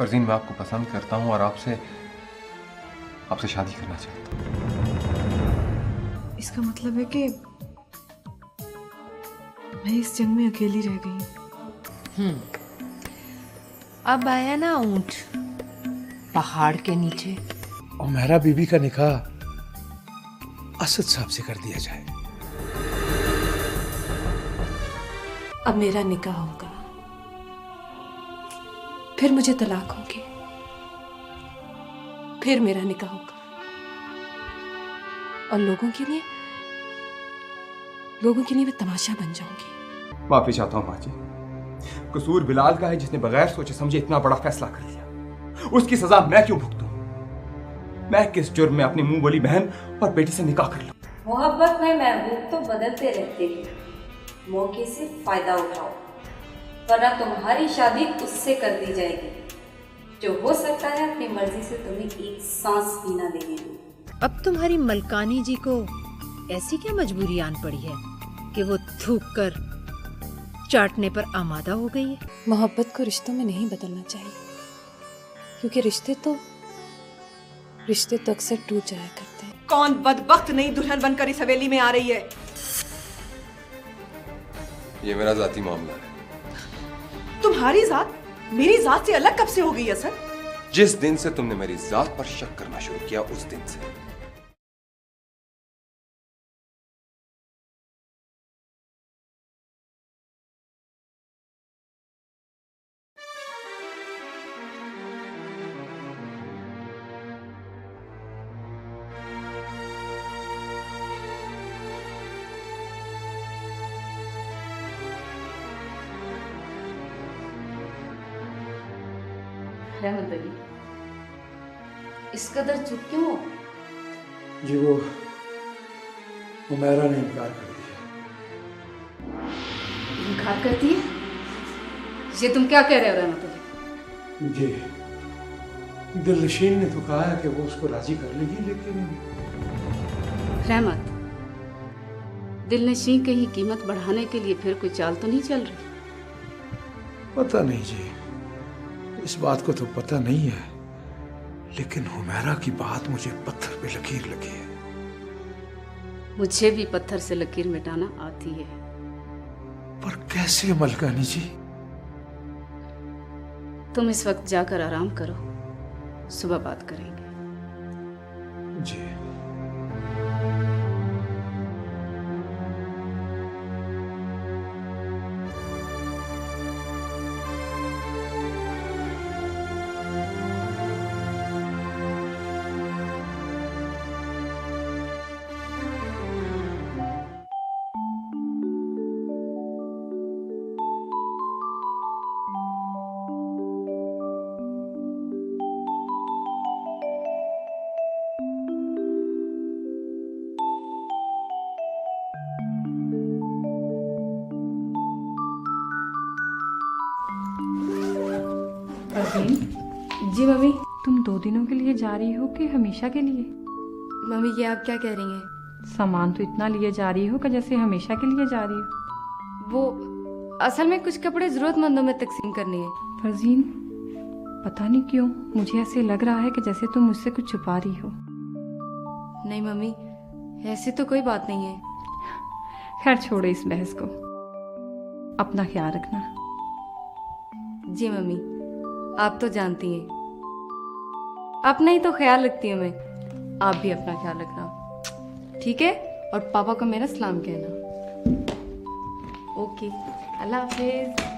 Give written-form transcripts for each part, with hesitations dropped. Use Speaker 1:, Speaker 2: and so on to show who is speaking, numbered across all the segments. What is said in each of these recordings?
Speaker 1: फरजीन, मैं आपको पसंद करता हूँ और आपसे शादी करना चाहता हूँ।
Speaker 2: इसका मतलब है कि मैं इस जंग में अकेली रह गई।
Speaker 3: अब आया ना ऊंट पहाड़ के नीचे।
Speaker 4: और मेरा बीबी का निकाह असद साहब से कर दिया जाए।
Speaker 2: अब मेरा निकाह होगा, फिर मुझे तलाक होगी, फिर मेरा निकाह होगा और लोगों के लिए मैं तमाशा बन जाऊंगी।
Speaker 1: माफी चाहता हूँ माँ जी। कसूर बिलाल का है जिसने बगैर सोचे समझे इतना बड़ा फैसला कर लिया। उसकी सजा मैं क्यों भुगतूं? मैं किस जुर्म में अपनी मुंह बोली बहन और बेटी से निकाह कर लूं?
Speaker 5: मोहब्बत में महबूब तो बदलते रहते हैं, मौके से फायदा उठाओ, वरना तुम्हारी शादी उससे कर दी जाएगी जो हो सकता है अपनी मर्जी से तुम्हें एक सांस भी ना देने दे।
Speaker 3: अब तुम्हारी मलकानी जी को ऐसी क्या मजबूरी आन पड़ी है कि वो थूक कर चाटने पर आमादा हो गई है?
Speaker 2: मोहब्बत को रिश्तों में नहीं बदलना चाहिए, क्योंकि रिश्ते तो अक्सर टूट जाया करते हैं।
Speaker 6: कौन बदबख्त नई दुल्हन बनकर इस हवेली में आ रही है?
Speaker 1: ये मेरा जाती मामला है।
Speaker 6: तुम्हारी जात मेरी जात से अलग कब से हो गई असद?
Speaker 1: जिस दिन से तुमने मेरी जात पर शक करना शुरू किया उस दिन से।
Speaker 5: रहमत अली, इस कदर चुप क्यों हो?
Speaker 4: जी वो उमैरा ने इनकार कर दिया।
Speaker 5: इनकार करती है? ये तुम क्या कह रहे हो रहमत अली?
Speaker 4: जी दिलनशीन ने तो कहा है कि वो उसको राजी कर लेगी, लेकिन
Speaker 5: रहमत, दिलनशीं कहीं कीमत बढ़ाने के लिए फिर कोई चाल तो नहीं चल रही?
Speaker 4: पता नहीं जी, इस बात को तो पता नहीं है, लेकिन हुमैरा की बात मुझे पत्थर पे लकीर लगी है।
Speaker 5: मुझे भी पत्थर से लकीर मिटाना आती है।
Speaker 4: पर कैसे मलकानी जी?
Speaker 5: तुम इस वक्त जाकर आराम करो, सुबह बात करेंगे।
Speaker 4: जी
Speaker 2: जी मम्मी।
Speaker 7: तुम 2 दिनों के लिए जा रही हो कि हमेशा के लिए?
Speaker 2: मम्मी ये आप क्या कह रही हैं?
Speaker 7: सामान तो इतना लिए जा रही हो कि जैसे हमेशा के लिए जा रही हो।
Speaker 2: वो असल में कुछ कपड़े जरूरतमंदों में तकसीम करनी है।
Speaker 7: फरजीन, पता नहीं क्यों मुझे ऐसे लग रहा है कि जैसे तुम मुझसे कुछ छुपा रही हो।
Speaker 2: नहीं मम्मी, ऐसी तो कोई बात नहीं है।
Speaker 7: खैर छोड़ो इस बहस को, अपना ख्याल रखना।
Speaker 2: जी मम्मी, आप तो जानती हैं, अपना ही तो ख्याल रखती हूँ मैं, आप भी अपना ख्याल रखना, ठीक है? और पापा को मेरा सलाम कहना। ओके, अल्लाह हाफिज।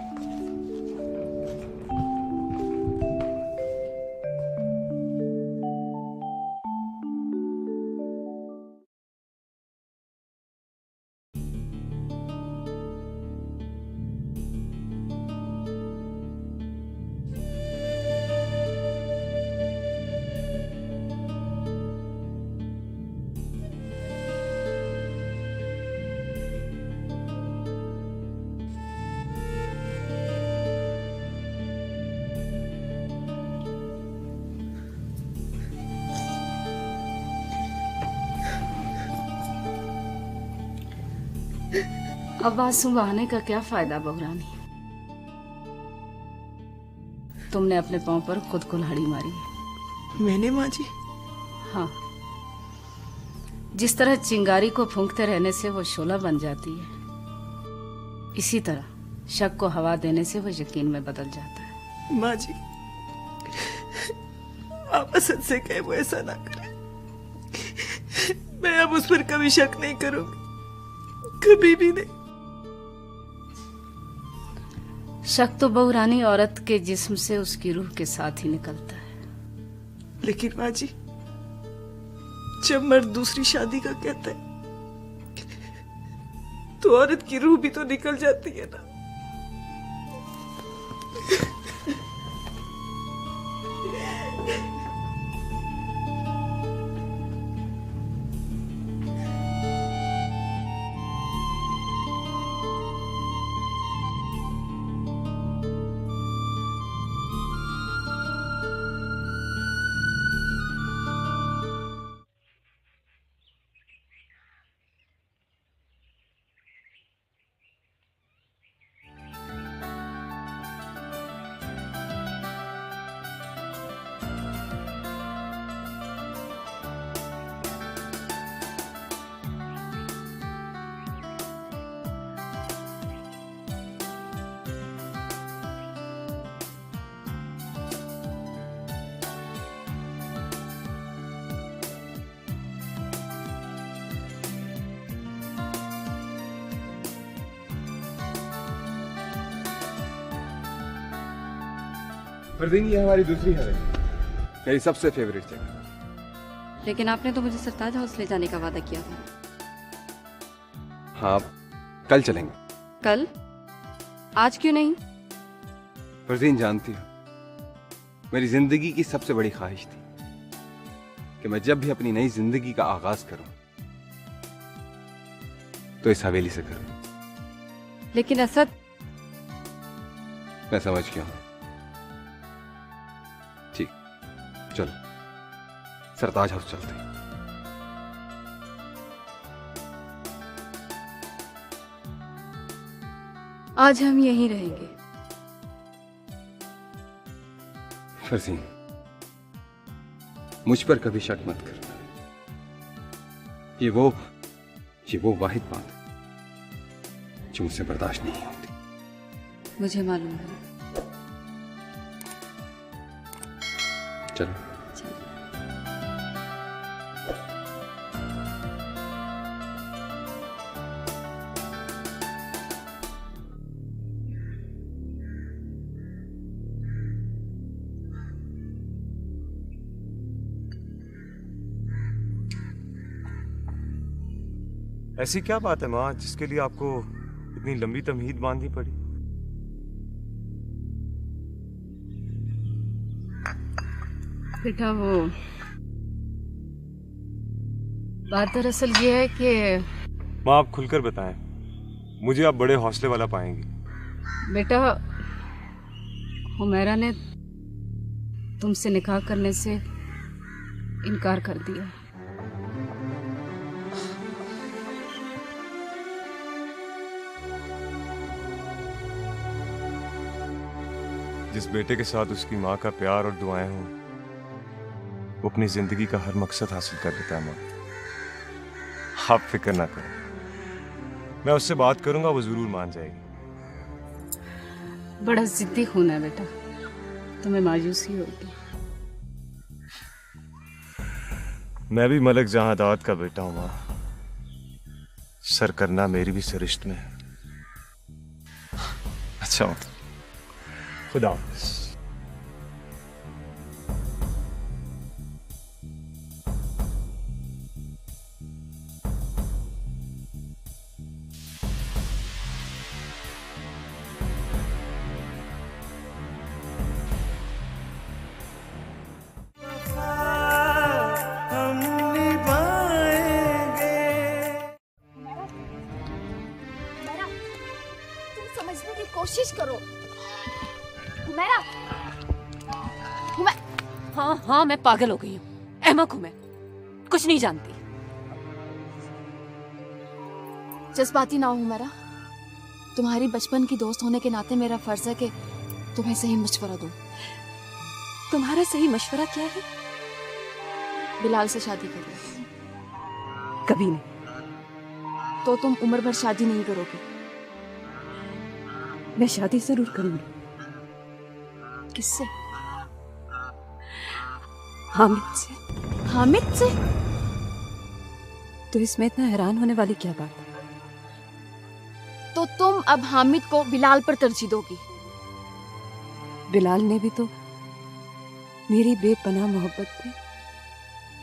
Speaker 2: अब आंसू बहाने का क्या फायदा बहुरानी?
Speaker 8: तुमने अपने पांव पर खुद कुल्हाड़ी मारी है।
Speaker 6: मैंने माँ जी?
Speaker 8: हाँ, जिस तरह चिंगारी को फूंकते रहने से वो शोला बन जाती है, इसी तरह शक को हवा देने से वो यकीन में बदल जाता है।
Speaker 6: माँ जी, आप असद से कहे वो ऐसा ना करे। मैं अब उस पर कभी शक नहीं करूंगी, कभी भी नहीं।
Speaker 8: शक तो बहुरानी औरत के जिस्म से उसकी रूह के साथ ही निकलता है।
Speaker 6: लेकिन माँ जी, जब मर्द दूसरी शादी का कहता है तो औरत की रूह भी तो निकल जाती है ना।
Speaker 1: फरदीन, ये हमारी दूसरी हवेली, मेरी सबसे फेवरेट जगह।
Speaker 2: लेकिन आपने तो मुझे सरताज हाउस ले जाने का वादा किया था।
Speaker 1: हाँ, कल चलेंगे।
Speaker 2: कल? आज क्यों नहीं?
Speaker 1: फरदीन, जानती हो, मेरी जिंदगी की सबसे बड़ी ख्वाहिश थी कि मैं जब भी अपनी नई जिंदगी का आगाज करूं तो इस हवेली से करूं।
Speaker 2: लेकिन असद,
Speaker 1: मैं समझ गया हूं। ठीक, चलो सरताज हाउस चलते हैं।
Speaker 2: आज हम यहीं रहेंगे।
Speaker 1: फरदीन, मुझ पर कभी शक मत करना। ये वो वाहिद बात है जो मुझसे बर्दाश्त नहीं होती।
Speaker 2: मुझे मालूम है।
Speaker 1: चलो।
Speaker 9: ऐसी क्या बात है माँ जिसके लिए आपको इतनी लंबी तमहीद बांधनी पड़ी?
Speaker 8: बेटा, वो बात दरअसल ये है कि
Speaker 9: माँ, आप खुलकर बताएं, मुझे आप बड़े हौसले वाला पाएंगी।
Speaker 8: बेटा, हुमैरा ने तुमसे निकाह करने से इनकार कर दिया।
Speaker 9: जिस बेटे के साथ उसकी माँ का प्यार और दुआएं हों, वो अपनी जिंदगी का हर मकसद हासिल कर लेता है। माँ, आप फिक्र ना करें, मैं उससे बात करूंगा, वो जरूर मान जाएगी।
Speaker 8: बड़ा जिद्दी खून है बेटा, तुम्हें मायूसी होगी।
Speaker 9: मैं भी मलक जहादात का बेटा हूं माँ, सर करना मेरी भी सरिश्त में है। अच्छा, खुदा हाफिज़।
Speaker 10: समझने की कोशिश करो।
Speaker 11: हाँ, मैं पागल हो गई हूँ। अहमक हूँ मैं, कुछ नहीं जानती।
Speaker 10: जज्बाती ना हो हुमैरा, तुम्हारी बचपन की दोस्त होने के नाते मेरा फर्ज है कि तुम्हें सही मशवरा दूं। तुम्हारा सही मशवरा क्या है? बिलाल से शादी कर लो।
Speaker 11: कभी नहीं।
Speaker 10: तो तुम उम्र भर शादी नहीं करोगे?
Speaker 11: मैं शादी जरूर करूंगी।
Speaker 10: किससे?
Speaker 11: हामिद से।
Speaker 10: हामिद से?
Speaker 11: तो इसमें इतना हैरान होने वाली क्या बात है?
Speaker 10: तो तुम अब हामिद को बिलाल पर तरजीह दोगी?
Speaker 11: बिलाल ने भी तो मेरी बेपनाह मोहब्बत पे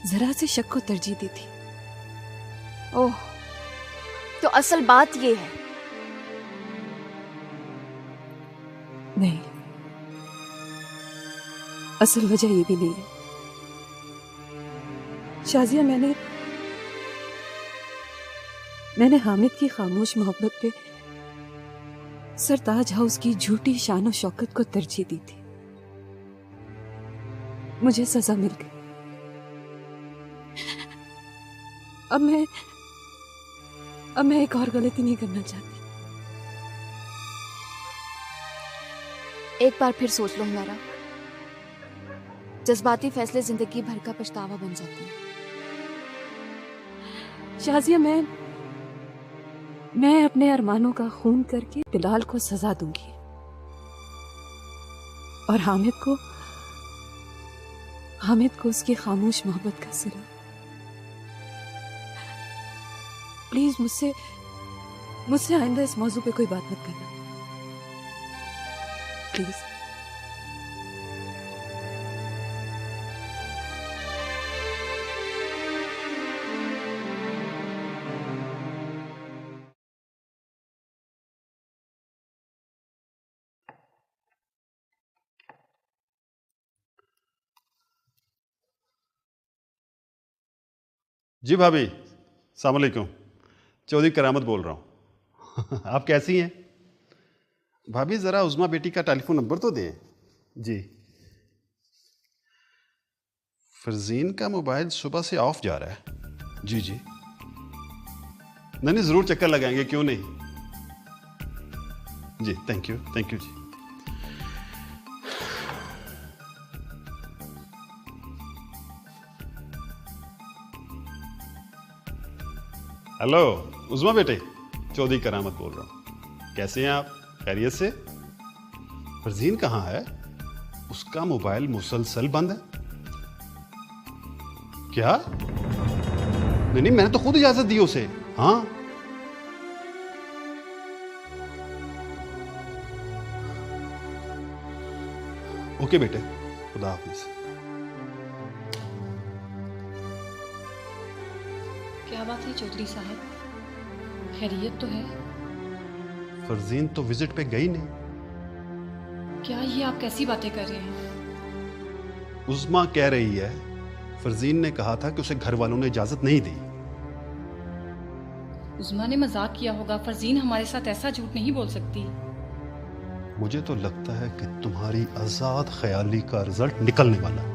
Speaker 11: जरा से शक को तरजीह दी थी।
Speaker 10: ओह, तो असल बात ये है?
Speaker 11: नहीं, असल वजह ये भी नहीं है। शाजिया, मैंने हामिद की खामोश मोहब्बत पे सरताज हाउस की झूठी शान और शौकत को तरजीह दी थी। मुझे सजा मिल गई। अब मैं एक और गलती नहीं करना चाहती।
Speaker 10: एक बार फिर सोच लो मेरा। जज्बाती फैसले जिंदगी भर का पछतावा बन जाते हैं।
Speaker 11: शाजिया, मैं अपने अरमानों का खून करके बिलाल को सजा दूंगी और हामिद को उसकी खामोश मोहब्बत का सिला। प्लीज मुझसे आइंदा इस मौजू पे कोई बात मत करना, प्लीज।
Speaker 12: जी भाभी, अस्सलाम वालेकुम। चौधरी करामत बोल रहा हूँ। आप कैसी हैं भाभी? ज़रा उज़मा बेटी का टेलीफोन नंबर तो दें। जी, फरजीन का मोबाइल सुबह से ऑफ जा रहा है। जी जी, नहीं ज़रूर चक्कर लगाएंगे, क्यों नहीं। जी, थैंक यू जी। हेलो उज़मा बेटे, चौधरी करामत बोल रहा हूँ। कैसे हैं आप? खैरियत से? फरजीन कहाँ है? उसका मोबाइल मुसलसल बंद है। क्या? नहीं, मैंने तो खुद इजाजत दी उसे। हाँ, ओके बेटे, खुदा हाफिज।
Speaker 7: क्या बात है चौधरी साहब, खैरियत तो है?
Speaker 12: फरजीन तो विजिट पे गई नहीं।
Speaker 7: क्या ये आप कैसी बातें कर रहे हैं?
Speaker 12: उज़मा कह रही है फरजीन ने कहा था कि उसे घर वालों ने इजाजत नहीं दी।
Speaker 7: उज़मा ने मजाक किया होगा। फरजीन हमारे साथ ऐसा झूठ नहीं बोल सकती।
Speaker 12: मुझे तो लगता है कि तुम्हारी आजाद ख्याली का रिजल्ट निकलने वाला है।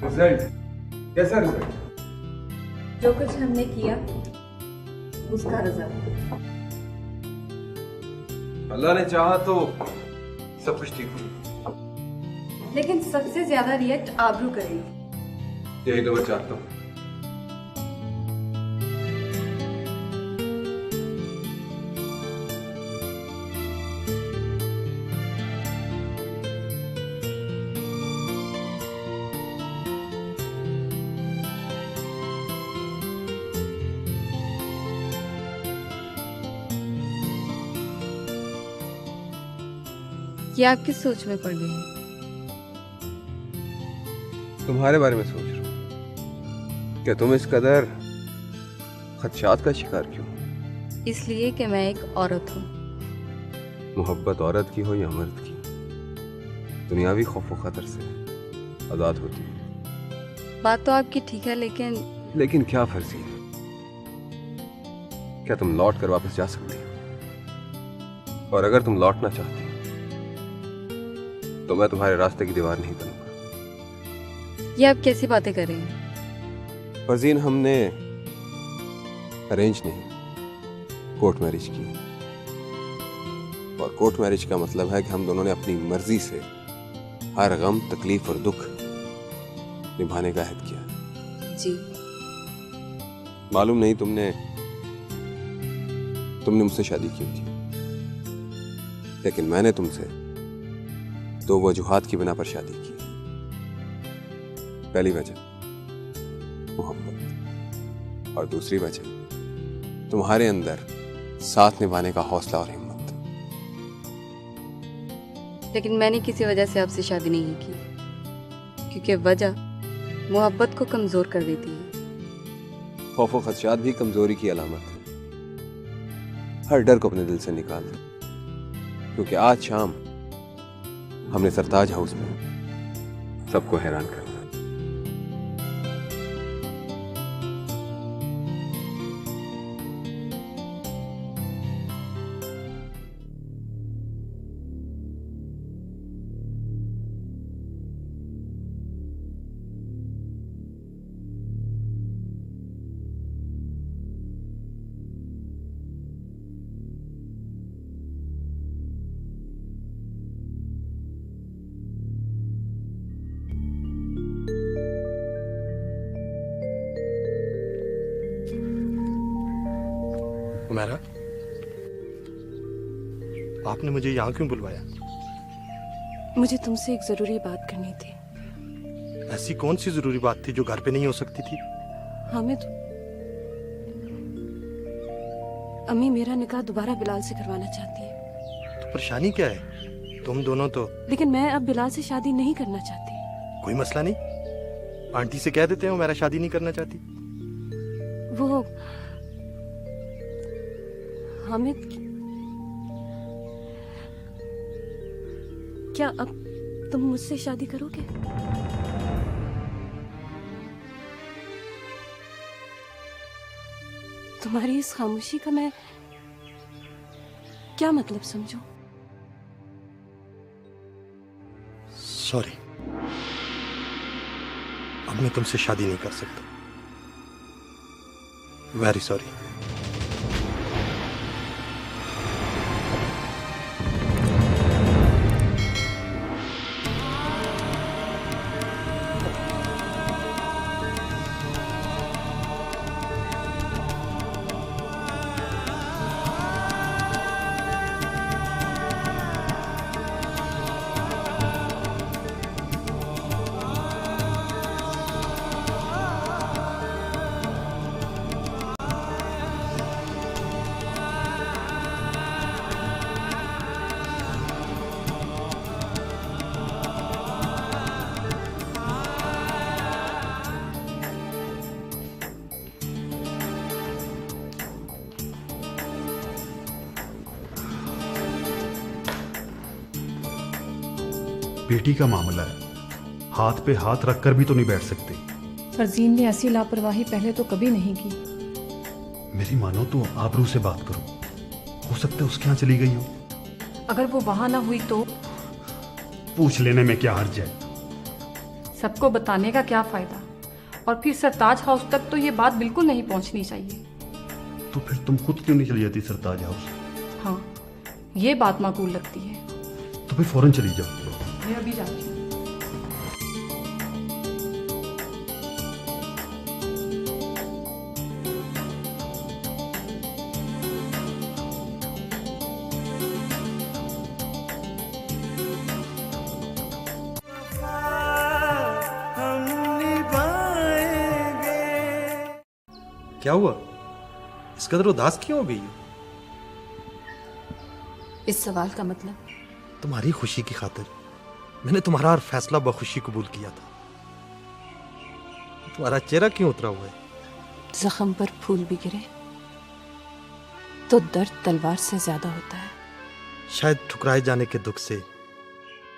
Speaker 1: रिजल्ट कैसा? रिजल्ट
Speaker 5: जो कुछ हमने किया उसका रिजल्ट।
Speaker 1: अल्लाह ने चाहा तो सब कुछ ठीक हो।
Speaker 5: लेकिन सबसे ज्यादा रिएक्ट आबरू करेगी।
Speaker 1: यही तो मैं चाहता हूँ।
Speaker 2: ये आप किस सोच में पड़ गई हैं?
Speaker 1: तुम्हारे बारे में सोच रहा हूँ। क्या तुम इस कदर खदशात का शिकार क्यों?
Speaker 2: इसलिए कि मैं एक औरत हूँ।
Speaker 1: मोहब्बत औरत की हो या मर्द की, दुनियावी खौफ व खतर से आजाद होती है।
Speaker 2: बात तो आपकी ठीक है, लेकिन
Speaker 1: क्या फर्जी?
Speaker 13: क्या तुम लौट कर वापस जा सकती हो? और अगर तुम लौटना चाहती हो तो मैं तुम्हारे रास्ते की दीवार नहीं बनूंगा।
Speaker 2: ये आप कैसी बातें कर रहे हैं?
Speaker 13: फरजीन, हमने अरेंज नहीं, कोर्ट मैरिज की। और कोर्ट मैरिज का मतलब है कि हम दोनों ने अपनी मर्जी से हर गम, तकलीफ और दुख निभाने का अहद किया।
Speaker 2: जी।
Speaker 13: मालूम नहीं तुमने मुझसे शादी क्यों की, लेकिन मैंने तुमसे दो वजूहात की बिना पर शादी की। पहली वजह मोहब्बत, और दूसरी वजह तुम्हारे अंदर साथ निभाने का हौसला और हिम्मत।
Speaker 2: लेकिन मैंने किसी वजह से आपसे शादी नहीं की, क्योंकि वजह मोहब्बत को कमजोर कर देती है।
Speaker 13: खौफ व खदशात भी कमजोरी की अलामत है। हर डर को अपने दिल से निकाल दो, क्योंकि आज शाम हमने सरताज हाउस में सबको हैरान करना।
Speaker 14: उमैरा, आपने मुझे यहाँ क्यों बुलवाया?
Speaker 11: मुझे तुमसे एक जरूरी बात करनी थी।
Speaker 14: ऐसी कौन सी जरूरी बात थी जो घर पे नहीं हो सकती थी?
Speaker 11: हामिद, अम्मी मेरा निकाह दोबारा बिलाल से करवाना चाहती है।
Speaker 14: तो परेशानी क्या है? तुम दोनों तो।
Speaker 11: लेकिन मैं अब बिलाल से शादी नहीं करना चाहती।
Speaker 14: कोई मसला नहीं, आंटी से कह देते हैं मेरा शादी नहीं करना चाहती।
Speaker 11: वो हामिद, क्या अब तुम मुझसे शादी करोगे? तुम्हारी इस खामोशी का मैं क्या मतलब समझूं?
Speaker 14: सॉरी, अब मैं तुमसे शादी नहीं कर सकता। Very sorry.
Speaker 12: बेटी का मामला है, हाथ पे हाथ रखकर भी तो नहीं बैठ सकते।
Speaker 7: फरजीन ने ऐसी लापरवाही पहले तो कभी नहीं की।
Speaker 12: मेरी मानो तो आबरू से बात करो, हो सकता है उसके यहाँ चली गई हो।
Speaker 7: अगर वो वहां ना हुई तो?
Speaker 12: पूछ लेने में क्या हर्ज है?
Speaker 7: सबको बताने का क्या फायदा? और फिर सरताज हाउस तक तो ये बात बिल्कुल नहीं पहुंचनी चाहिए।
Speaker 12: तो फिर तुम खुद क्यों नहीं चली जाती सरताज हाउस?
Speaker 7: हाँ, ये बात माकूल लगती है।
Speaker 12: तो फिर फौरन चली जाओ।
Speaker 7: मैं अभी जाती हूँ।
Speaker 14: क्या हुआ? इस कदर उदास क्यों हो गई हो?
Speaker 11: इस सवाल का मतलब?
Speaker 14: तुम्हारी खुशी की खातिर मैंने तुम्हारा हर फैसला बखुशी कबूल किया था। तुम्हारा चेहरा क्यों उतरा हुआ है?
Speaker 11: जख्म पर फूल भी गिरे तो दर्द तलवार से ज्यादा होता है।
Speaker 14: शायद ठुकराए जाने के दुख से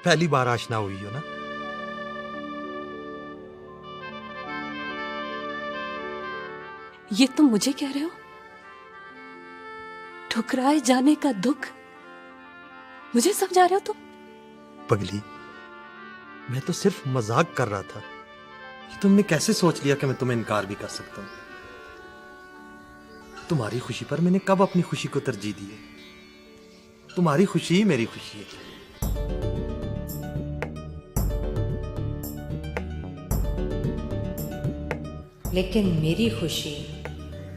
Speaker 14: पहली बार आशना हुई हो ना।
Speaker 11: ये तुम मुझे कह रहे हो? ठुकराए जाने का दुख मुझे समझा रहे हो तुम?
Speaker 14: पगली, मैं तो सिर्फ मजाक कर रहा था कि तुमने कैसे सोच लिया कि मैं तुम्हें इनकार भी कर सकता हूं। तुम्हारी खुशी पर मैंने कब अपनी खुशी को तरजीह दी है? तुम्हारी खुशी ही मेरी खुशी है।
Speaker 3: लेकिन मेरी खुशी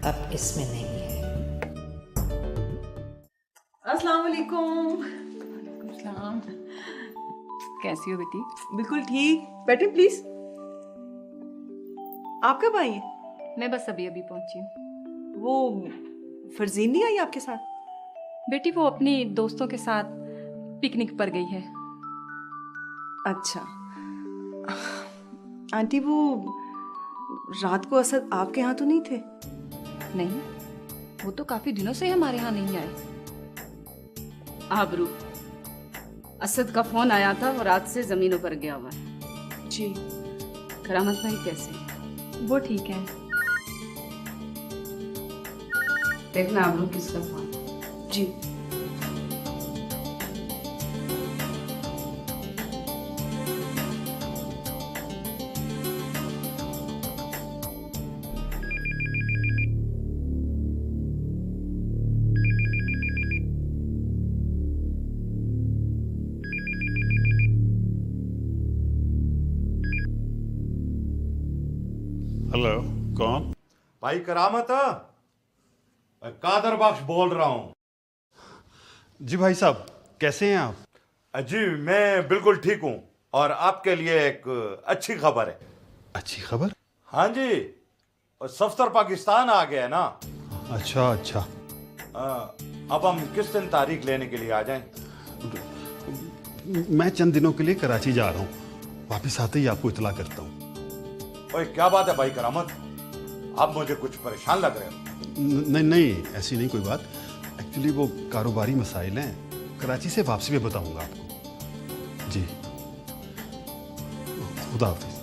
Speaker 3: अब इसमें नहीं है।
Speaker 6: अस्सलाम वालेकुम।
Speaker 7: कैसी हो बेटी?
Speaker 6: बिल्कुल ठीक, बैठे प्लीज। आप कब आई हैं?
Speaker 7: मैं बस अभी अभी पहुंची हूँ।
Speaker 6: वो फरजीन नहीं आई आपके साथ?
Speaker 7: बेटी वो अपनी दोस्तों के साथ पिकनिक पर गई है।
Speaker 6: अच्छा आंटी, वो रात को असद आपके यहाँ तो नहीं थे?
Speaker 7: नहीं, वो तो काफी दिनों से हमारे यहाँ नहीं आए।
Speaker 8: आबरू, असद का फोन आया था, वो रात से जमीनों पर गया हुआ है।
Speaker 6: जी।
Speaker 8: करामत भाई कैसे हैं?
Speaker 7: वो ठीक है।
Speaker 8: देखना आबरू किसका फोन।
Speaker 6: जी।
Speaker 12: हेलो, कौन?
Speaker 15: भाई करामत, मैं कादर बख्श बोल रहा हूँ।
Speaker 12: जी भाई साहब, कैसे हैं आप?
Speaker 15: जी मैं बिल्कुल ठीक हूँ, और आपके लिए एक अच्छी खबर है।
Speaker 12: अच्छी खबर?
Speaker 15: हाँ जी, सफ्तर पाकिस्तान आ गया है ना।
Speaker 12: अच्छा अच्छा।
Speaker 15: अब हम किस दिन तारीख लेने के लिए आ जाएं?
Speaker 12: मैं चंद दिनों के लिए कराची जा रहा हूँ, वापस आते ही आपको इतला करता हूँ।
Speaker 15: ओए क्या बात है भाई करामत, आप मुझे कुछ परेशान लग रहे हो।
Speaker 12: नहीं नहीं, ऐसी नहीं कोई बात। एक्चुअली वो कारोबारी मसाइल हैं, कराची से वापसी में बताऊंगा आपको। जी, खुदा हाफिज।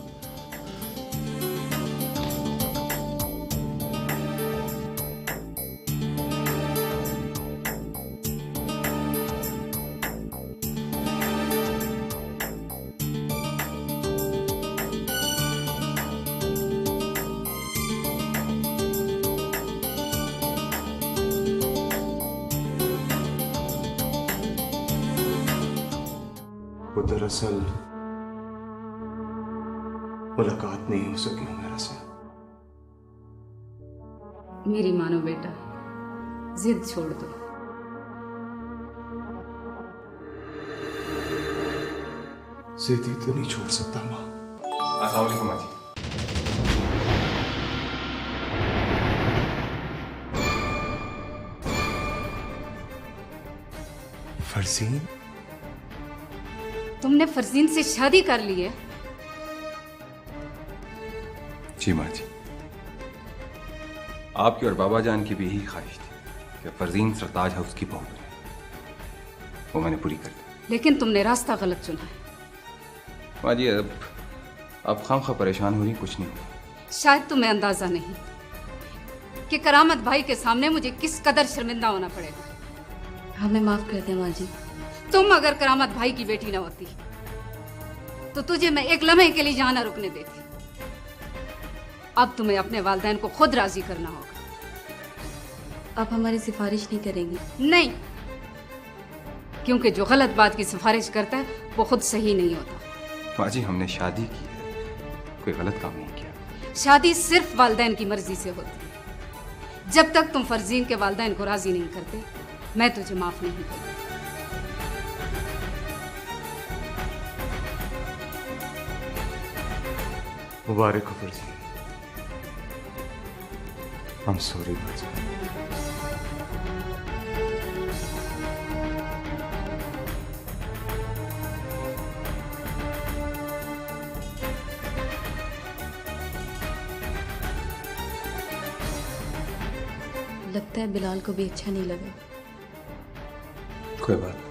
Speaker 1: वो दरअसल मुलाकात नहीं हो सकी मेरे से।
Speaker 8: मेरी मानो बेटा, जिद छोड़ दो।
Speaker 1: जिद ही तो नहीं छोड़ सकता माँ। अस्सलाम वालेकुम माँ जी। फरजीन,
Speaker 8: तुमने फरजीन से शादी कर ली है?
Speaker 1: जी माँ जी, आपकी और बाबा जान की भी यही ख्वाहिश थी कि फरजीन सरताज हाउस की बहू बने। वो मैंने पूरी कर दी।
Speaker 8: लेकिन तुमने रास्ता गलत चुना है।
Speaker 1: माँ जी, अब खामखा परेशान हो रही, कुछ नहीं हुआ।
Speaker 8: शायद तुम्हें अंदाजा नहीं कि करामत भाई के सामने मुझे किस कदर शर्मिंदा होना पड़ेगा।
Speaker 2: हमें माफ कर दे माँ जी।
Speaker 8: तुम अगर करामत भाई की बेटी न होती तो तुझे मैं एक लम्हे के लिए यहाँ न रुकने देती। अब तुम्हें अपने वालिदैन को खुद राजी करना होगा।
Speaker 2: आप हमारी सिफारिश नहीं करेंगी?
Speaker 8: नहीं, क्योंकि जो गलत बात की सिफारिश करता है वो खुद सही नहीं होता।
Speaker 1: माँ जी, हमने शादी की है, कोई गलत काम नहीं किया।
Speaker 8: शादी सिर्फ वालिदैन की मर्जी से होती है। जब तक तुम फरजीन के वालिदैन को राजी नहीं करते, मैं तुझे माफ नहीं करूंगी।
Speaker 1: मुबारक हो फरजीन। I'm sorry, बाजी।
Speaker 2: लगता है बिलाल को भी अच्छा नहीं लगा।
Speaker 1: कोई बात नहीं।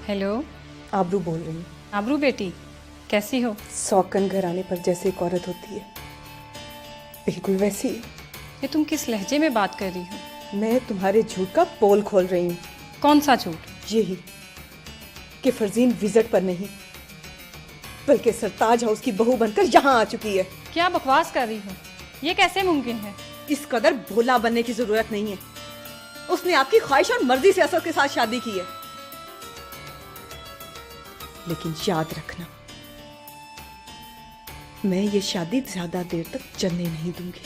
Speaker 7: हेलो,
Speaker 16: आबरू बोल रही हूँ।
Speaker 7: आबरू बेटी, कैसी हो?
Speaker 16: सौकन घराने पर जैसे एक औरत होती है, बिल्कुल वैसी।
Speaker 7: ये तुम किस लहजे में बात कर रही हो?
Speaker 16: मैं तुम्हारे झूठ का पोल खोल रही हूँ।
Speaker 7: कौन सा झूठ?
Speaker 16: यही कि फरजीन विजिट पर नहीं बल्कि सरताज हाउस की बहू बनकर यहाँ आ चुकी है।
Speaker 7: क्या बकवास कर रही हो? ये कैसे मुमकिन है?
Speaker 16: इस कदर भोला बनने की जरूरत नहीं है। उसने आपकी ख्वाहिश और मर्जी से असद के साथ शादी की है, लेकिन याद रखना, मैं ये शादी ज्यादा देर तक चलने नहीं दूंगी,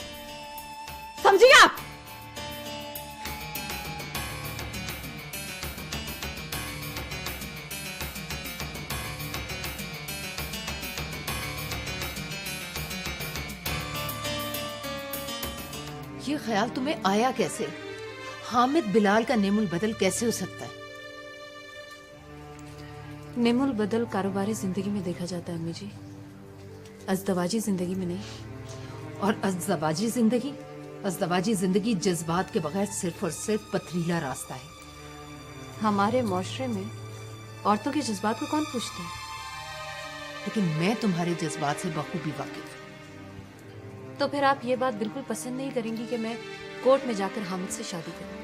Speaker 16: समझिए आप?
Speaker 3: ये ख्याल तुम्हें आया कैसे? हामिद बिलाल का नेमुल बदल कैसे हो सकता है?
Speaker 11: नेमुल बदल कारोबारी जिंदगी में देखा जाता है अम्मी जी, अज़दवाजी जिंदगी में नहीं।
Speaker 3: और अज़दवाजी जिंदगी जज्बात के बगैर सिर्फ और सिर्फ पथरीला रास्ता है।
Speaker 11: हमारे माशरे में औरतों के जज्बात को कौन पूछता है?
Speaker 3: लेकिन मैं तुम्हारे जज्बात से बखूबी वाकिफ।
Speaker 11: तो फिर आप ये बात बिल्कुल पसंद नहीं करेंगी कि मैं कोर्ट में जाकर हामिद से शादी करूं?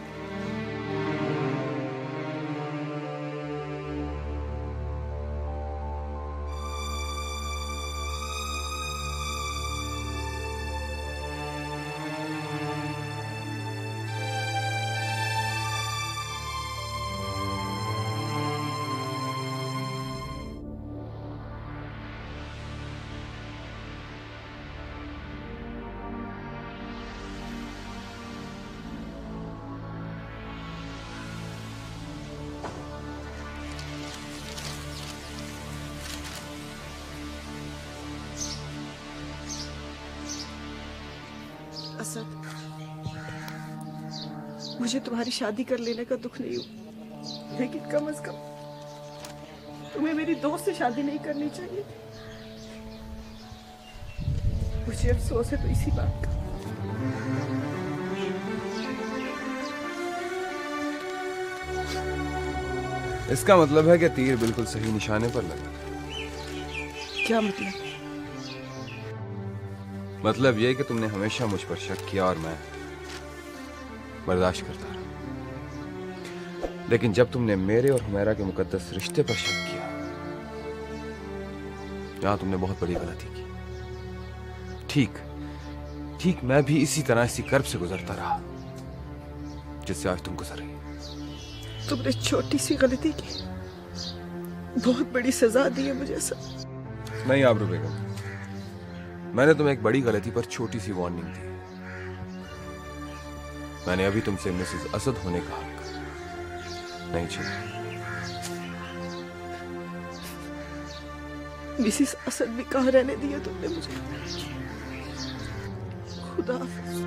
Speaker 6: असद, मुझे तुम्हारी शादी कर लेने का दुख नहीं हुआ, लेकिन कम से कम तुम्हें मेरी दोस्त से शादी नहीं करनी चाहिए। मुझे अफसोस है तो इसी बात का।
Speaker 1: इसका मतलब है कि तीर बिल्कुल सही निशाने पर लगा।
Speaker 6: क्या मतलब?
Speaker 1: मतलब यह कि तुमने हमेशा मुझ पर शक किया और मैं बर्दाश्त करता रहा, लेकिन जब तुमने मेरे और हुमैरा के मुकद्दस रिश्ते पर शक किया, यहां तुमने बहुत बड़ी गलती की। ठीक मैं भी इसी तरह इसी कर्ब से गुजरता रहा जिससे आज तुम गुजर रही।
Speaker 6: तुमने छोटी सी गलती की, बहुत बड़ी सजा दी है मुझे सब।
Speaker 1: नहीं आबरू बेगम, मैंने तुम्हें एक बड़ी गलती पर छोटी सी वार्निंग दी। मैंने अभी तुमसे मिसेस असद होने का हक नहीं छीना।
Speaker 6: मिसेस असद भी कहाँ रहने दिया तुमने मुझे। खुदा हाफिज।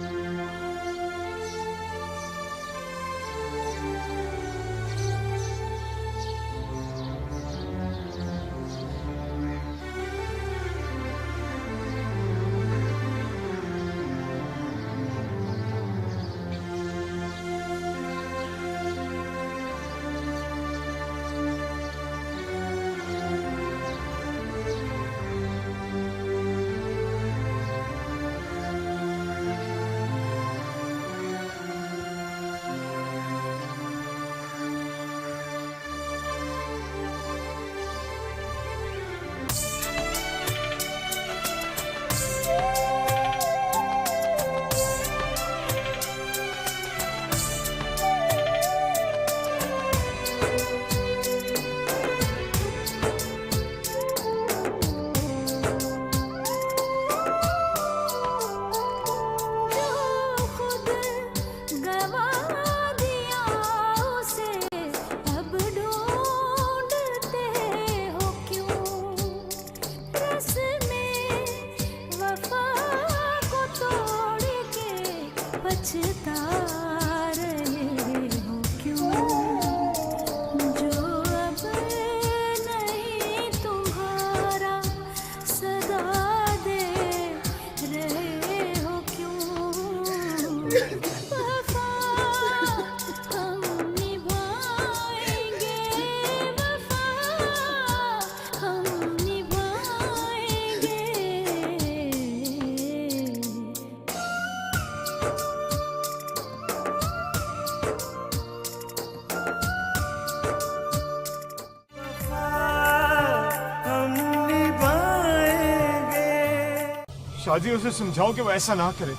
Speaker 9: शादी उसे समझाओ कि वो ऐसा ना करे।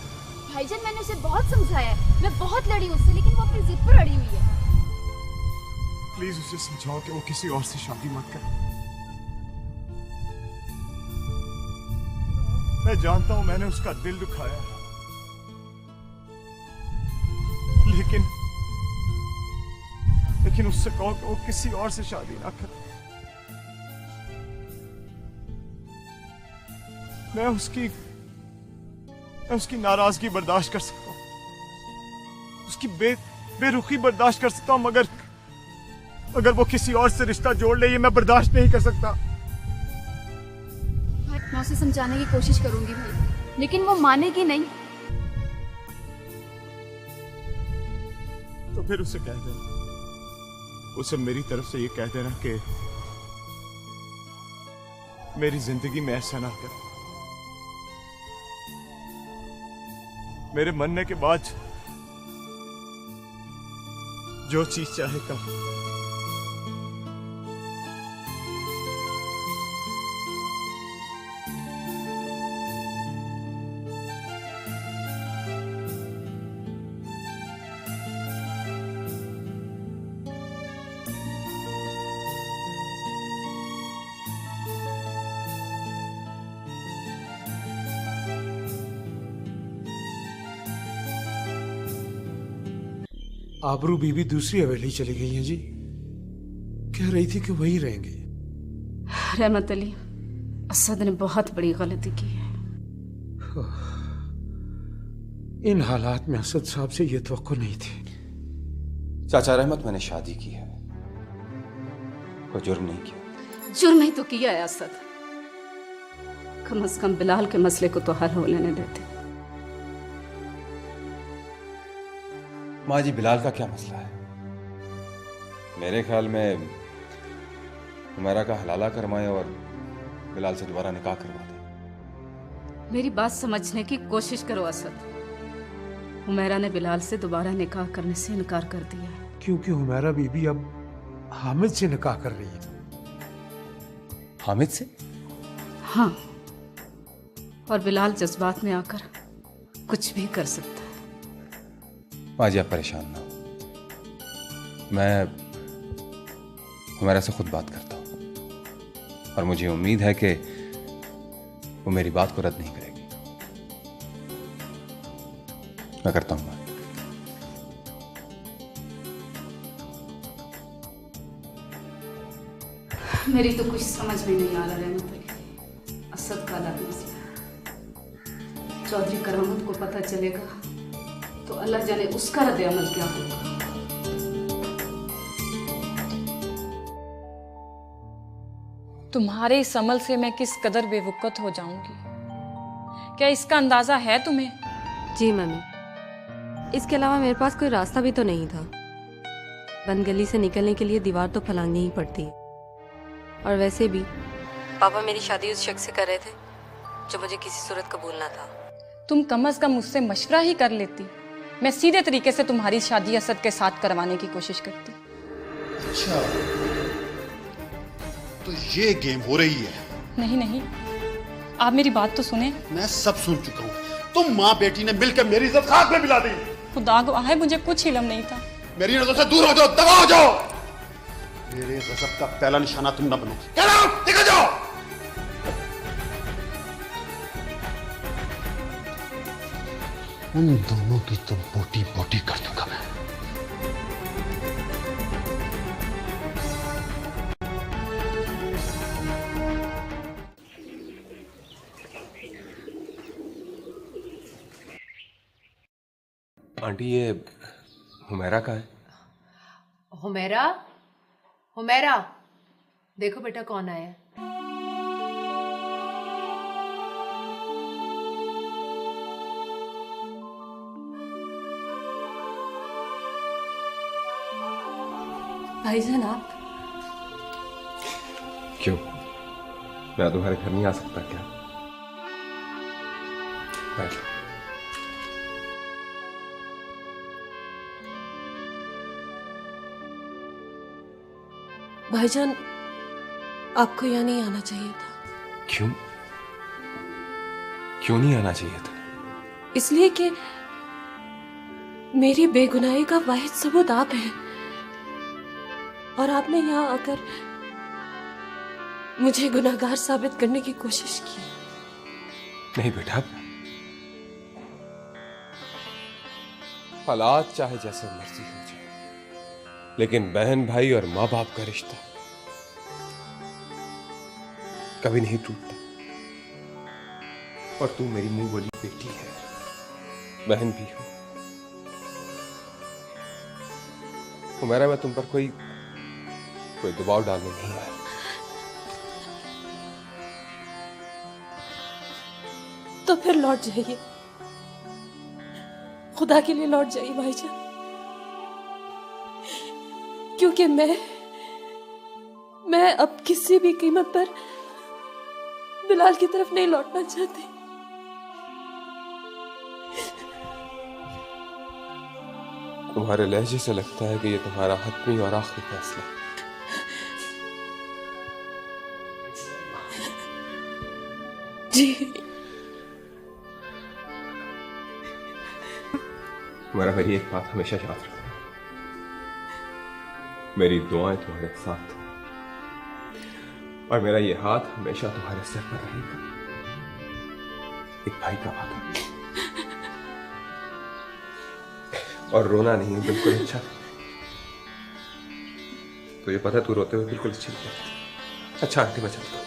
Speaker 10: भाईजान मैंने उसे बहुत समझाया है, मैं बहुत लड़ी उससे, लेकिन वो अपनी जिद पर अड़ी हुई है।
Speaker 9: प्लीज उसे समझाओ कि वो किसी और से शादी मत करे। मैं जानता हूं मैंने उसका दिल दुखाया, लेकिन उससे कहो कि वो किसी और से शादी ना करे। मैं उसकी नाराजगी बर्दाश्त कर सकता हूं, उसकी बेरुखी बर्दाश्त कर सकता हूं, मगर वो किसी और से रिश्ता जोड़ ले, ये मैं बर्दाश्त नहीं कर सकता।
Speaker 10: मैं उसे समझाने की कोशिश करूंगी भाई, लेकिन वो मानेगी नहीं।
Speaker 9: तो फिर उसे कह देना, उसे मेरी तरफ से ये कह देना कि मेरी जिंदगी में ऐसा ना कर। मेरे मरने के बाद जो चीज चाहे कर।
Speaker 4: आबरू बीबी दूसरी हवेली चली गई हैं जी, कह रही थी कि वही रहेंगे।
Speaker 8: रहमत अली, असद ने बहुत बड़ी गलती की है।
Speaker 4: इन हालात में असद साहब से ये तवक्को नहीं थी।
Speaker 1: चाचा रहमत, मैंने शादी की है, कोई जुर्म नहीं किया।
Speaker 8: जुर्म ही तो किया है असद, कम से कम बिलाल के मसले को तो हल हो लेने देते।
Speaker 1: माँ जी, बिलाल का क्या मसला है? मेरे ख्याल में हुमैरा का हलाला करवाएं और बिलाल से दोबारा निकाह करवा दें।
Speaker 8: मेरी बात समझने की कोशिश करो असद। हुमैरा ने बिलाल से दोबारा निकाह करने से इनकार कर दिया है।
Speaker 4: क्योंकि हुमैरा बीबी अब हामिद से निकाह कर रही है।
Speaker 1: हामिद से?
Speaker 8: हाँ, और बिलाल जज्बात में आकर कुछ भी कर सकता है।
Speaker 1: माँ जी, आप परेशान ना हो, मैं हुमैरा से खुद बात करता हूँ और मुझे उम्मीद है कि वो मेरी बात को रद्द नहीं करेगी। मैं करता हूँ बात।
Speaker 8: मेरी तो कुछ समझ में नहीं आ रहा रहमत अली। असद का अलग मसला, चौधरी करामत को पता चलेगा तो अल्लाह जाने उसका रद्द अमल क्या होगा।
Speaker 7: तुम्हारे इस अमल से मैं किस कदर बेवकूफ़ हो जाऊंगी, क्या इसका अंदाजा है तुम्हें?
Speaker 2: जी मम्मी, इसके अलावा मेरे पास कोई रास्ता भी तो नहीं था। बंद गली से निकलने के लिए दीवार तो फलांगनी ही पड़ती है, और वैसे भी पापा मेरी शादी उस शख्स से कर रहे थे जो मुझे किसी सूरत कबूल ना था।
Speaker 7: तुम कम से कम मुझसे मशवरा ही कर लेती, मैं सीधे तरीके से तुम्हारी शादी असद के साथ करवाने की कोशिश करती।
Speaker 12: अच्छा, तो ये गेम हो रही है?
Speaker 7: नहीं नहीं, आप मेरी बात तो सुने।
Speaker 12: मैं सब सुन चुका हूँ। तुम माँ बेटी ने मिलकर मेरी इज्जत खाक में मिला दी।
Speaker 7: खुदा गवाह है, मुझे कुछ इल्म नहीं था।
Speaker 12: मेरी नजर से दूर हो जाओ, दबा हो जाओ। मेरे गजब का पहला निशाना तुम ना बनो। Get out! निकल जाओ। उन दोनों की तो बोटी बोटी कर दूंगा मैं।
Speaker 1: आंटी, ये हुमैरा का है?
Speaker 17: हुमैरा, हुमैरा, देखो बेटा कौन आया है।
Speaker 2: भाईजान आप?
Speaker 1: क्यों, मैं तुम्हारे घर नहीं आ सकता क्या? बैठ।
Speaker 11: भाईजान, आपको यहाँ नहीं आना चाहिए था।
Speaker 1: क्यों? क्यों नहीं आना चाहिए था?
Speaker 11: इसलिए कि मेरी बेगुनाही का वाहिद सबूत आप हैं, और आपने यहाँ आकर मुझे गुनाहगार साबित करने की कोशिश की।
Speaker 1: नहीं बेटा, हालात चाहे जैसे मर्जी हो जाए, लेकिन बहन भाई और माँ बाप का रिश्ता कभी नहीं टूटता। और तू मेरी मुंह बोली बेटी है, बहन भी हो। हुमैरा, मैं तुम पर कोई दबाव डालने नहीं आया।
Speaker 11: तो फिर लौट जाइए, खुदा के लिए लौट जाइए भाईजान, क्योंकि मैं अब किसी भी कीमत पर बिलाल की तरफ नहीं लौटना चाहती।
Speaker 1: तुम्हारे लहजे से लगता है कि ये तुम्हारा हतमी और आखिरी फैसला है।
Speaker 11: जी।
Speaker 1: मेरी एक बात हमेशा याद रखना, मेरी दुआएं तुम्हारे साथ और मेरा ये हाथ हमेशा तुम्हारे सर पर रहेगा। एक भाई का वादा। और रोना नहीं, बिल्कुल अच्छा। तो ये पता है तू रोते हुए बिल्कुल अच्छी नहीं लगती। अच्छा आंटी, मैं चलता हूँ।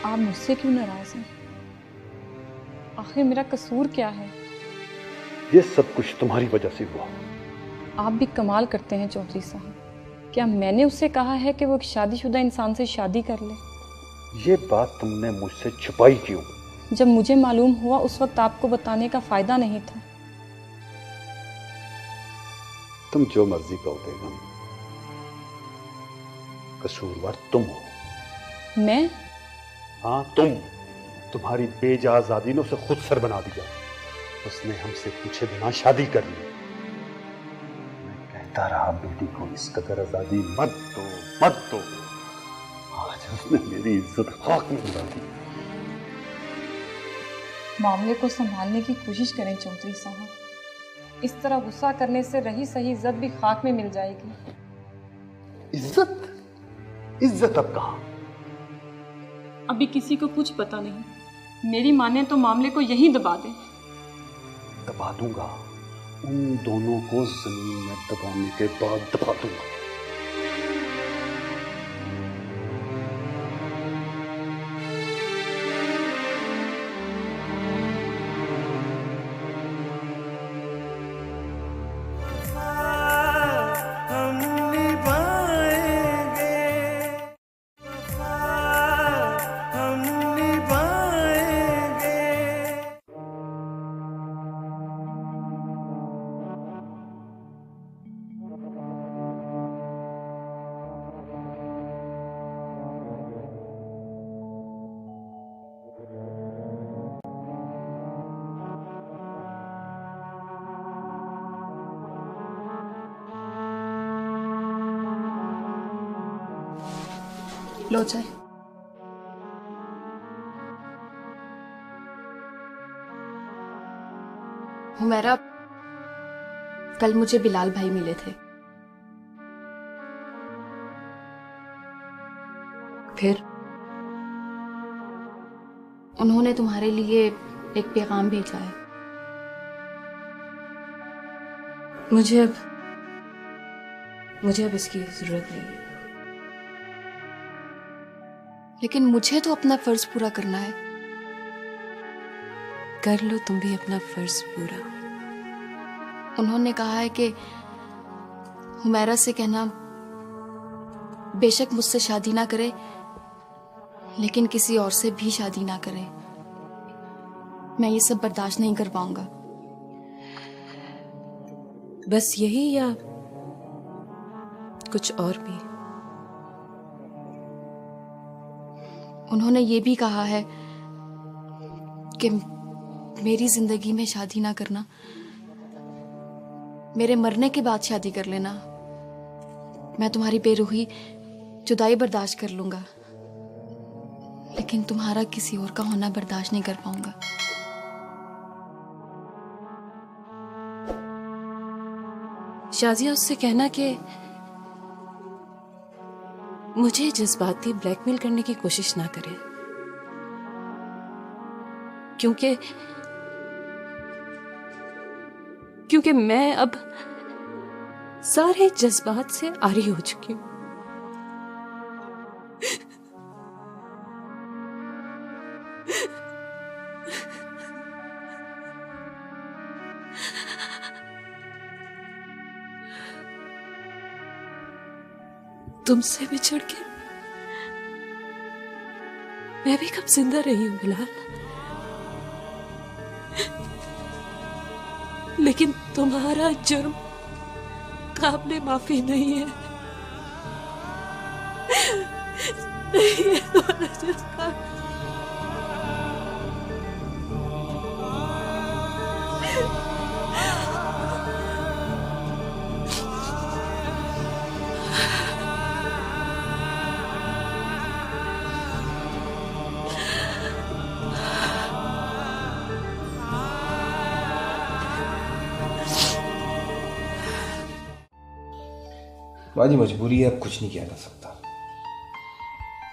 Speaker 7: आप मुझसे क्यों नाराज हैं? आखिर मेरा कसूर क्या है?
Speaker 18: ये सब कुछ तुम्हारी वजह से हुआ।
Speaker 7: आप भी कमाल करते हैं चौधरी साहब। क्या मैंने उससे कहा है कि वो एक शादीशुदा इंसान से शादी कर ले?
Speaker 18: ये बात तुमने मुझसे छुपाई क्यों?
Speaker 7: जब मुझे मालूम हुआ उस वक्त आपको बताने का फायदा नहीं था।
Speaker 18: तुम जो मर्जी कहो बेगम, कसूरवार तुम हो।
Speaker 7: मैं?
Speaker 18: हाँ तुम। तुम्हारी बेजा आजादी ने उसे खुद सर बना दिया। उसने हमसे पूछे बिना शादी कर ली। मैं कहता रहा बेटी को इस कदर आजादी मत दो मत दो। आज उसने मेरी इज्जत खाक में मिला दी।
Speaker 7: मामले को संभालने की कोशिश करें चौधरी साहब। इस तरह गुस्सा करने से रही सही इज्जत भी खाक में मिल जाएगी।
Speaker 18: इज्जत? इज्जत अब कहाँ?
Speaker 7: अभी किसी को कुछ पता नहीं। मेरी माने तो मामले को यहीं दबा दे।
Speaker 18: दबा दूंगा। उन दोनों को जमीन में दबाने के बाद दबा दूंगा।
Speaker 7: लो चाय।
Speaker 10: हुमैरा, कल मुझे बिलाल भाई मिले थे।
Speaker 7: फिर?
Speaker 10: उन्होंने तुम्हारे लिए एक पैगाम भेजा है।
Speaker 11: मुझे अब इसकी जरूरत नहीं है।
Speaker 10: लेकिन मुझे तो अपना फर्ज पूरा करना है।
Speaker 11: कर लो तुम भी अपना फर्ज पूरा।
Speaker 10: उन्होंने कहा है कि हुमैरा से कहना बेशक मुझसे शादी ना करे, लेकिन किसी और से भी शादी ना करे। मैं ये सब बर्दाश्त नहीं कर पाऊंगा।
Speaker 11: बस यही या कुछ और भी?
Speaker 10: उन्होंने ये भी कहा है कि मेरी जिंदगी में शादी ना करना, मेरे मरने के बाद शादी कर लेना। मैं तुम्हारी बेरुखी जुदाई बर्दाश्त कर लूंगा, लेकिन तुम्हारा किसी और का होना बर्दाश्त नहीं कर पाऊंगा।
Speaker 11: शाजिया, उससे कहना कि मुझे जज्बाती ब्लैकमेल करने की कोशिश ना करे, क्योंकि मैं अब सारे जज्बात से आरी हो चुकी हूं। तुमसे बिछड़ के मैं भी कब जिंदा रही हूं बिलाल, लेकिन तुम्हारा जुर्म काबिले माफी नहीं है। नहीं है तुम्हारा जुर्म।
Speaker 1: माजी मजबूरी है, अब कुछ नहीं किया जा सकता,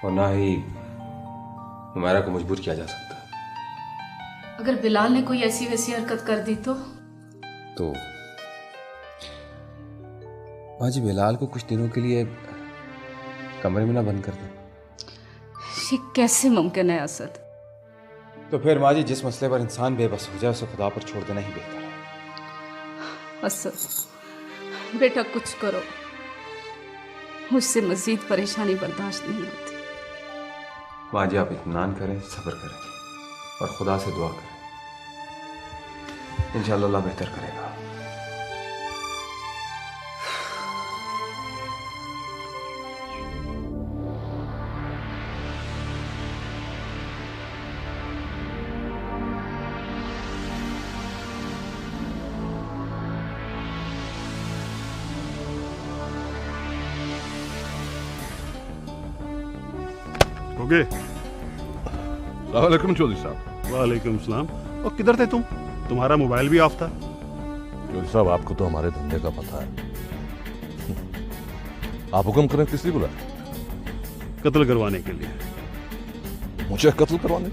Speaker 1: और ना ही हुमैरा को मजबूर किया जा सकता।
Speaker 8: अगर बिलाल ने कोई ऐसी वैसी हरकत कर दी तो
Speaker 1: माजी बिलाल को कुछ दिनों के लिए कमरे में ना बंद कर दो।
Speaker 8: ये कैसे मुमकिन है असद?
Speaker 1: तो फिर माजी जिस मसले पर इंसान बेबस हो जाए उसे खुदा पर छोड़ देना ही बेहतर है।
Speaker 8: असद बेटा कुछ करो, मुझसे मजीद परेशानी बर्दाश्त नहीं होती।
Speaker 1: माजी आप इत्मीनान करें, सब्र करें और खुदा से दुआ करें, इंशाअल्लाह अल्लाह बेहतर करेगा।
Speaker 12: ओके।
Speaker 18: वालेकुम चौधरी साहब।
Speaker 12: वालेकुम सलाम। और किधर थे तुम? तुम्हारा मोबाइल भी ऑफ था।
Speaker 18: चौधरी साहब आपको तो हमारे धंधे का पता है। आप हुक्म करें, किस लिए बुलाया?
Speaker 12: कत्ल करवाने के लिए।
Speaker 18: मुझे कत्ल करवाने?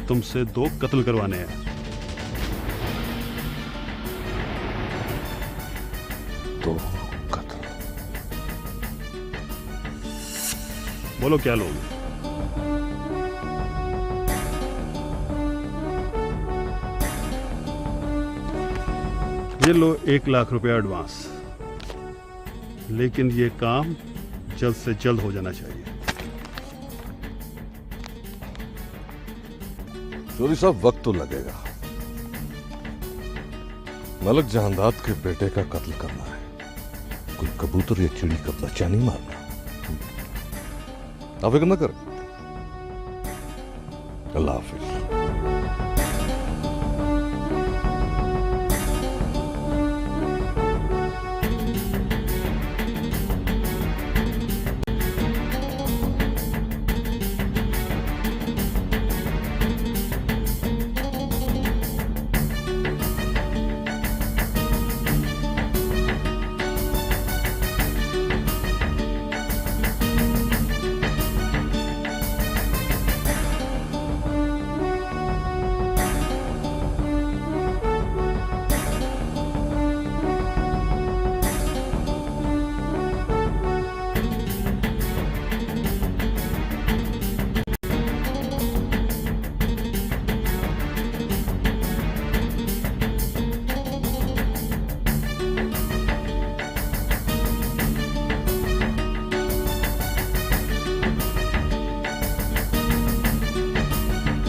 Speaker 12: तुमसे 2 कत्ल करवाने हैं।
Speaker 18: तो
Speaker 12: बोलो क्या लोगे? ये लो 1 लाख रुपया एडवांस, लेकिन ये काम जल्द से जल्द हो जाना चाहिए।
Speaker 18: चौधरी साहब वक्त तो लगेगा। मलक जहांदाद के बेटे का कत्ल करना है, कोई कबूतर या चिड़ी का बच्चा नहीं मारना। आप फिक्र न करें। अल्लाह हाफिज।